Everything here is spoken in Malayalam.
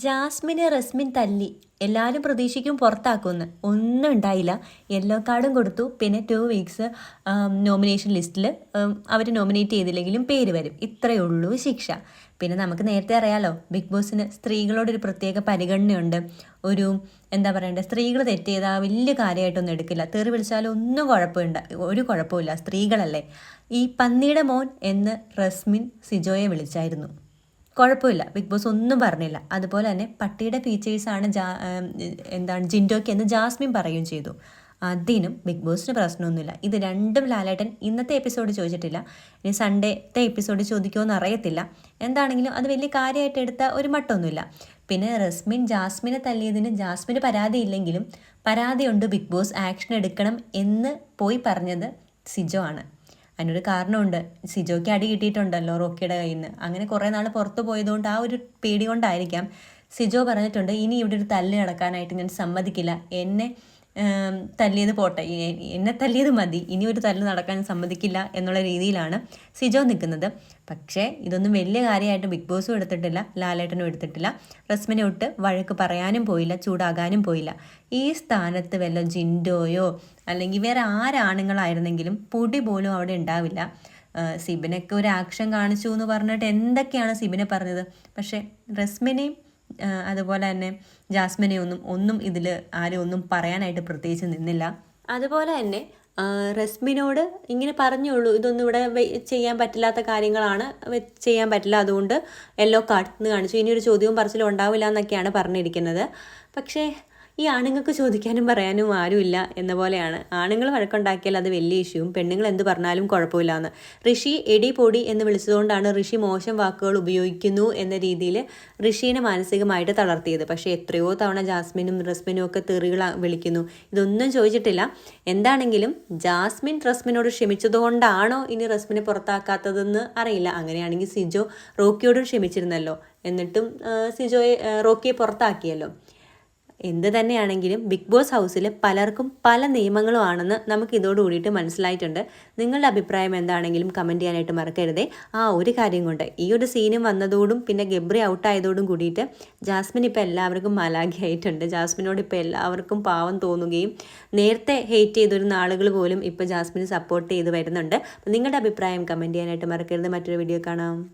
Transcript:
ജാസ്മിനെ റസ്മിൻ തല്ലി. എല്ലാവരും പ്രതീക്ഷിക്കും പുറത്താക്കുമെന്ന്. ഒന്നും ഉണ്ടായില്ല. യെല്ലോ കാർഡും കൊടുത്തു. പിന്നെ 2 വീക്സ് നോമിനേഷൻ ലിസ്റ്റിൽ അവർ നോമിനേറ്റ് ചെയ്തില്ലെങ്കിലും പേര് വരും. ഇത്രയേ ഉള്ളൂ ശിക്ഷ. പിന്നെ നമുക്ക് നേരത്തെ അറിയാലോ, ബിഗ് ബോസിന് സ്ത്രീകളോടൊരു പ്രത്യേക പരിഗണനയുണ്ട്. ഒരു എന്താ പറയണ്ടേ, സ്ത്രീകൾ തെറ്റ് ചെയ്താൽ വലിയ കാര്യമായിട്ടൊന്നും എടുക്കില്ല. തെറി വിളിച്ചാലും ഒന്നും ഒരു കുഴപ്പമില്ല, സ്ത്രീകളല്ലേ. ഈ പന്നിയുടെ മോൻ എന്ന് റസ്മിൻ സിജോയെ വിളിച്ചായിരുന്നു. കുഴപ്പമില്ല, ബിഗ് ബോസ് ഒന്നും പറഞ്ഞില്ല. അതുപോലെ തന്നെ പട്ടിയുടെ ഫീച്ചേഴ്സാണ് ജിൻഡോയ്ക്ക് എന്ന് ജാസ്മിൻ പറയുകയും ചെയ്തു. അതിനും ബിഗ് ബോസിന് പ്രശ്നമൊന്നുമില്ല. ഇത് രണ്ടും ലാലേട്ടൻ ഇന്നത്തെ എപ്പിസോഡ് ചോദിച്ചിട്ടില്ല. ഇനി സൺഡേത്തെ എപ്പിസോഡ് ചോദിക്കുമോ അറിയത്തില്ല. എന്താണെങ്കിലും അത് വലിയ കാര്യമായിട്ട് എടുത്ത ഒരു മട്ടൊന്നുമില്ല. പിന്നെ റസ്മിൻ ജാസ്മിനെ തല്ലിയതിന് ജാസ്മിന് പരാതിയില്ലെങ്കിലും പരാതിയുണ്ട്, ബിഗ് ബോസ് ആക്ഷൻ എടുക്കണം എന്ന് പോയി പറഞ്ഞത് സിജോ ആണ്. അതിനൊരു കാരണമുണ്ട്. സിജോയ്ക്ക് അടി കിട്ടിയിട്ടുണ്ടല്ലോ റോക്കിയുടെ കയ്യിൽ നിന്ന്. അങ്ങനെ കുറേ നാൾ പുറത്തു പോയതുകൊണ്ട് ആ ഒരു പേടി കൊണ്ടായിരിക്കാം സിജോ പറഞ്ഞിട്ടുണ്ട്, ഇനി ഇവിടെ ഒരു തല്ല് നടക്കാനായിട്ട് ഞാൻ സമ്മതിക്കില്ല. എന്നെ തല്ലിയത് പോട്ടെ, എന്നെ തല്ലിയത് മതി, ഇനി ഒരു തല്ല് നടക്കാൻ സമ്മതിക്കില്ല എന്നുള്ള രീതിയിലാണ് സിജോ നിൽക്കുന്നത്. പക്ഷേ ഇതൊന്നും വലിയ കാര്യമായിട്ട് ബിഗ് ബോസും എടുത്തിട്ടില്ല, ലാലേട്ടനും എടുത്തിട്ടില്ല. റസ്മിനെ വിട്ട് വഴക്ക് പറയാനും പോയില്ല, ചൂടാകാനും പോയില്ല. ഈ സ്ഥാനത്ത് വല്ല ജിൻഡോയോ അല്ലെങ്കിൽ വേറെ ആരാണുങ്ങളായിരുന്നെങ്കിലും പൊടി പോലും അവിടെ ഉണ്ടാവില്ല. സിബിനൊക്കെ ഒരു ആക്ഷൻ കാണിച്ചു എന്ന് പറഞ്ഞിട്ട് എന്തൊക്കെയാണ് സിബിനെ പറഞ്ഞത്. പക്ഷേ റസ്മിനെയും അതുപോലെ തന്നെ ജാസ്മിനെ ഒന്നും ഇതിൽ ആരും ഒന്നും പറയാനായിട്ട് പ്രത്യേകിച്ച് നിന്നില്ല. അതുപോലെ തന്നെ റസ്മിനോട് ഇങ്ങനെ പറഞ്ഞുള്ളൂ, ഇതൊന്നും ഇവിടെ ചെയ്യാൻ പറ്റില്ലാത്ത കാര്യങ്ങളാണ്, ചെയ്യാൻ പറ്റില്ല, അതുകൊണ്ട് യെല്ലോ കാർഡ് എന്ന് കാണിച്ചു, ഇനിയൊരു ചോദ്യവും പറച്ചിലും ഉണ്ടാവില്ല എന്നൊക്കെയാണ് പറഞ്ഞിരിക്കുന്നത്. പക്ഷേ ഈ ആണുങ്ങൾക്ക് ചോദിക്കാനും പറയാനും ആരുമില്ല എന്ന പോലെയാണ്. ആണുങ്ങൾ വഴക്കുണ്ടാക്കിയാൽ അത് വലിയ ഇഷ്യൂവും, പെണ്ണുങ്ങൾ എന്ത് പറഞ്ഞാലും കുഴപ്പമില്ല എന്ന്. ഋഷി എടി പൊടി എന്ന് വിളിച്ചതുകൊണ്ടാണ് ഋഷി മോശം വാക്കുകൾ ഉപയോഗിക്കുന്നു എന്ന രീതിയിൽ ഋഷീനെ മാനസികമായിട്ട് തളർത്തിയത്. പക്ഷേ എത്രയോ തവണ ജാസ്മിനും റസ്മിനും ഒക്കെ തെറികൾ വിളിക്കുന്നു. ഇതൊന്നും ചോദിച്ചിട്ടില്ല. എന്താണെങ്കിലും ജാസ്മിൻ റസ്മിനോട് ക്ഷമിച്ചതുകൊണ്ടാണോ ഇനി റസ്മിനെ പുറത്താക്കാത്തതെന്ന് അറിയില്ല. അങ്ങനെയാണെങ്കിൽ സിജോ റോക്കിയോടും ക്ഷമിച്ചിരുന്നല്ലോ, എന്നിട്ടും റോക്കിയെ പുറത്താക്കിയല്ലോ. എന്ത് തന്നെയാണെങ്കിലും ബിഗ് ബോസ് ഹൗസിൽ പലർക്കും പല നിയമങ്ങളും ആണെന്ന് നമുക്ക് ഇതോടുകൂടിയിട്ട് മനസ്സിലായിട്ടുണ്ട്. നിങ്ങളുടെ അഭിപ്രായം എന്താണെങ്കിലും കമൻറ്റ് ചെയ്യാനായിട്ട് മറക്കരുതേ. ഒരു കാര്യം കൊണ്ട് ഈ ഒരു സീനും വന്നതോടും പിന്നെ ഗബ്രി ഔട്ടായതോടും കൂടിയിട്ട് ജാസ്മിൻ ഇപ്പോൾ എല്ലാവർക്കും മലാഖിയായിട്ടുണ്ട്. ജാസ്മിനോട് ഇപ്പോൾ എല്ലാവർക്കും പാവം തോന്നുകയും നേരത്തെ ഹെയ്റ്റ് ചെയ്തിരുന്ന ആളുകൾ പോലും ഇപ്പോൾ ജാസ്മിനെ സപ്പോർട്ട് ചെയ്ത് വരുന്നുണ്ട്. നിങ്ങളുടെ അഭിപ്രായം കമൻറ്റ് ചെയ്യാനായിട്ട് മറക്കരുത്. മറ്റൊരു വീഡിയോ കാണാം.